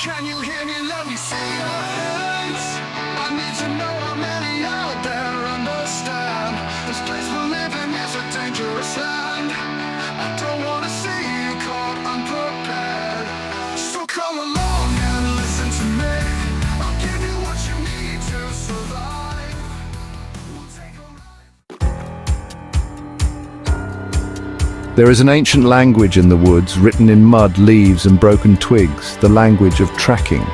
Can you hear me? Let me see your hands. I need to know how many out there understand. This place we're living is a dangerous land. I don't wanna see you caught unprepared. So come along and listen to me. I'll give you what you need to survive. We'll take a ride. There is an ancient language in the woods, written in mud, leaves and broken twigs, the language of tracking.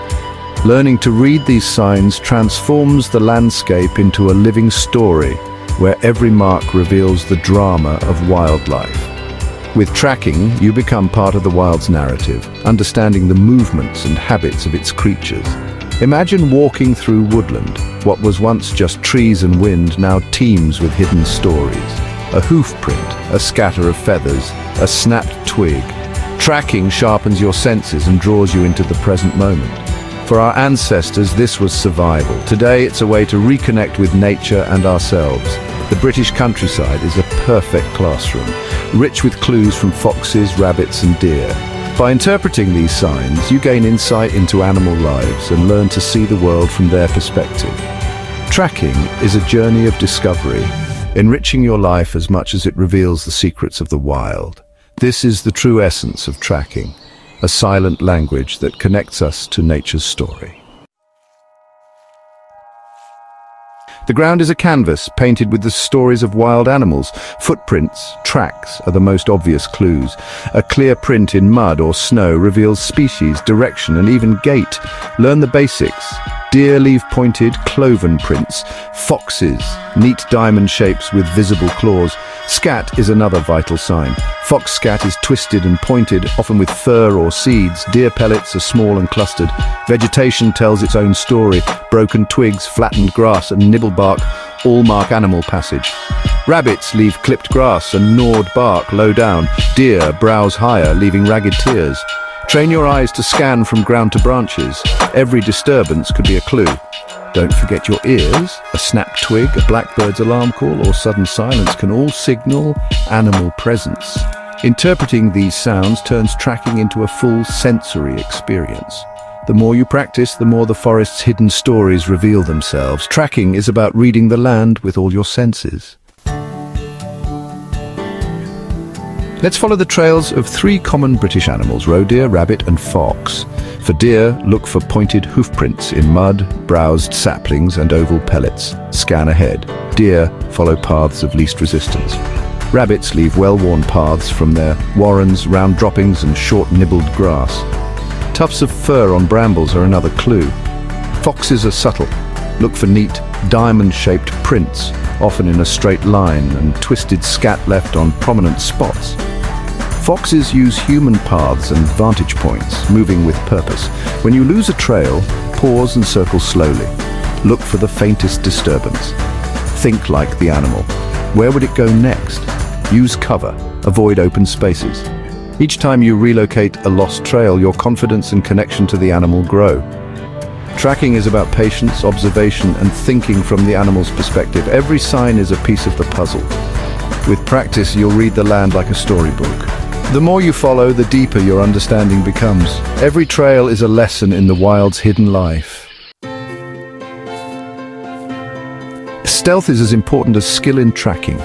Learning to read these signs transforms the landscape into a living story, where every mark reveals the drama of wildlife. With tracking, you become part of the wild's narrative, understanding the movements and habits of its creatures. Imagine walking through woodland. What was once just trees and wind now teems with hidden stories. A hoof print, a scatter of feathers, a snapped twig. Tracking sharpens your senses and draws you into the present moment. For our ancestors, this was survival. Today, it's a way to reconnect with nature and ourselves. The British countryside is a perfect classroom, rich with clues from foxes, rabbits and deer. By interpreting these signs, you gain insight into animal lives and learn to see the world from their perspective. Tracking is a journey of discovery, enriching your life as much as it reveals the secrets of the wild. This is the true essence of tracking, a silent language that connects us to nature's story. The ground is a canvas painted with the stories of wild animals. Footprints, tracks are the most obvious clues. A clear print in mud or snow reveals species, direction and even gait. Learn the basics. Deer leave pointed, cloven prints. Foxes, neat diamond shapes with visible claws. Scat is another vital sign. Fox scat is twisted and pointed, often with fur or seeds. Deer pellets are small and clustered. Vegetation tells its own story. Broken twigs, flattened grass and nibble bark all mark animal passage. Rabbits leave clipped grass and gnawed bark low down. Deer browse higher, leaving ragged tears. Train your eyes to scan from ground to branches. Every disturbance could be a clue. Don't forget your ears. A snapped twig, a blackbird's alarm call, or sudden silence can all signal animal presence. Interpreting these sounds turns tracking into a full sensory experience. The more you practice, the more the forest's hidden stories reveal themselves. Tracking is about reading the land with all your senses. Let's follow the trails of three common British animals: roe deer, rabbit and fox. For deer, look for pointed hoofprints in mud, browsed saplings and oval pellets. Scan ahead. Deer follow paths of least resistance. Rabbits leave well-worn paths from their warrens, round droppings and short nibbled grass. Tufts of fur on brambles are another clue. Foxes are subtle. Look for neat, diamond-shaped prints, often in a straight line, and twisted scat left on prominent spots. Foxes use human paths and vantage points, moving with purpose. When you lose a trail, pause and circle slowly. Look for the faintest disturbance. Think like the animal. Where would it go next? Use cover. Avoid open spaces. Each time you relocate a lost trail, your confidence and connection to the animal grow. Tracking is about patience, observation, and thinking from the animal's perspective. Every sign is a piece of the puzzle. With practice, you'll read the land like a storybook. The more you follow, the deeper your understanding becomes. Every trail is a lesson in the wild's hidden life. Stealth is as important as skill in tracking.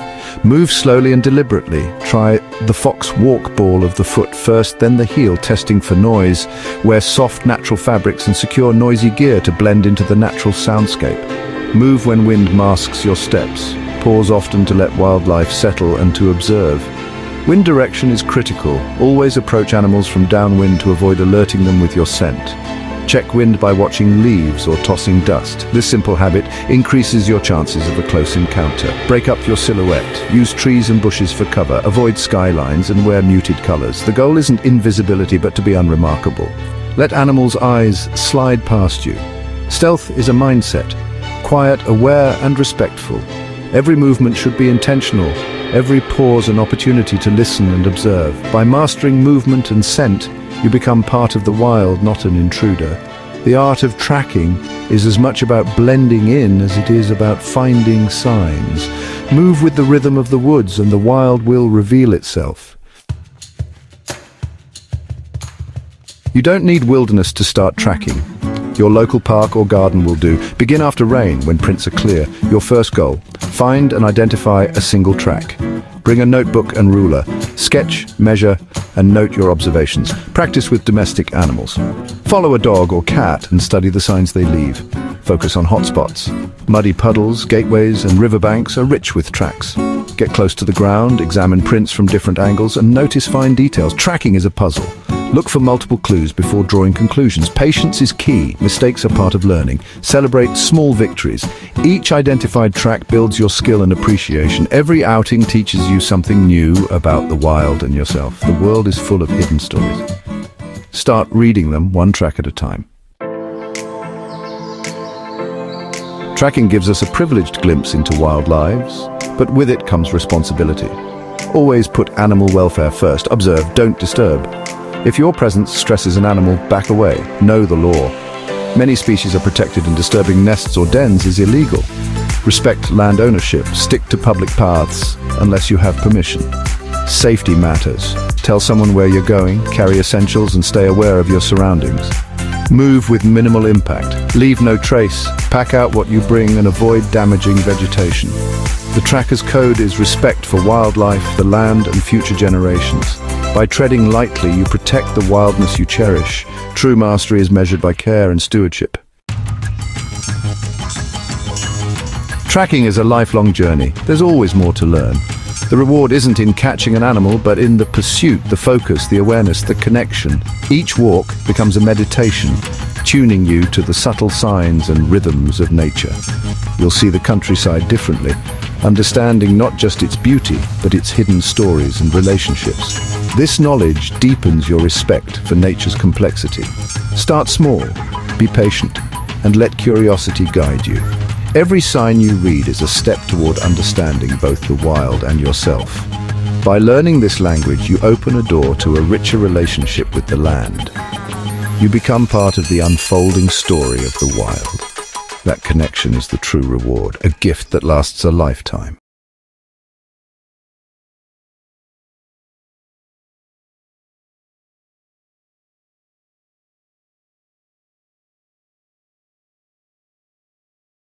Move slowly and deliberately. Try the fox walk ball of the foot first, then the heel, testing for noise. Wear soft, natural fabrics and secure noisy gear to blend into the natural soundscape. Move when wind masks your steps. Pause often to let wildlife settle and to observe. Wind direction is critical. Always approach animals from downwind to avoid alerting them with your scent. Check wind by watching leaves or tossing dust. This simple habit increases your chances of a close encounter. Break up your silhouette. Use trees and bushes for cover. Avoid skylines and wear muted colors. The goal isn't invisibility, but to be unremarkable. Let animals' eyes slide past you. Stealth is a mindset. Quiet, aware and respectful. Every movement should be intentional. Every pause an opportunity to listen and observe. By mastering movement and scent, you become part of the wild, not an intruder. The art of tracking is as much about blending in as it is about finding signs. Move with the rhythm of the woods and the wild will reveal itself. You don't need wilderness to start tracking. Your local park or garden will do. Begin after rain when prints are clear. Your first goal: find and identify a single track. Bring a notebook and ruler. Sketch, measure, and note your observations. Practice with domestic animals. Follow a dog or cat and study the signs they leave. Focus on hotspots. Muddy puddles, gateways, and riverbanks are rich with tracks. Get close to the ground, examine prints from different angles, and notice fine details. Tracking is a puzzle. Look for multiple clues before drawing conclusions. Patience is key. Mistakes are part of learning. Celebrate small victories. Each identified track builds your skill and appreciation. Every outing teaches you something new about the wild and yourself. The world is full of hidden stories. Start reading them one track at a time. Tracking gives us a privileged glimpse into wild lives, but with it comes responsibility. Always put animal welfare first. Observe, don't disturb. If your presence stresses an animal, back away. Know the law. Many species are protected and disturbing nests or dens is illegal. Respect land ownership. Stick to public paths unless you have permission. Safety matters. Tell someone where you're going, carry essentials, and stay aware of your surroundings. Move with minimal impact. Leave no trace. Pack out what you bring and avoid damaging vegetation. The tracker's code is respect for wildlife, the land, and future generations. By treading lightly, you protect the wildness you cherish. True mastery is measured by care and stewardship. Tracking is a lifelong journey. There's always more to learn. The reward isn't in catching an animal, but in the pursuit, the focus, the awareness, the connection. Each walk becomes a meditation, tuning you to the subtle signs and rhythms of nature. You'll see the countryside differently, understanding not just its beauty, but its hidden stories and relationships. This knowledge deepens your respect for nature's complexity. Start small, be patient, and let curiosity guide you. Every sign you read is a step toward understanding both the wild and yourself. By learning this language, you open a door to a richer relationship with the land. You become part of the unfolding story of the wild. That connection is the true reward, a gift that lasts a lifetime.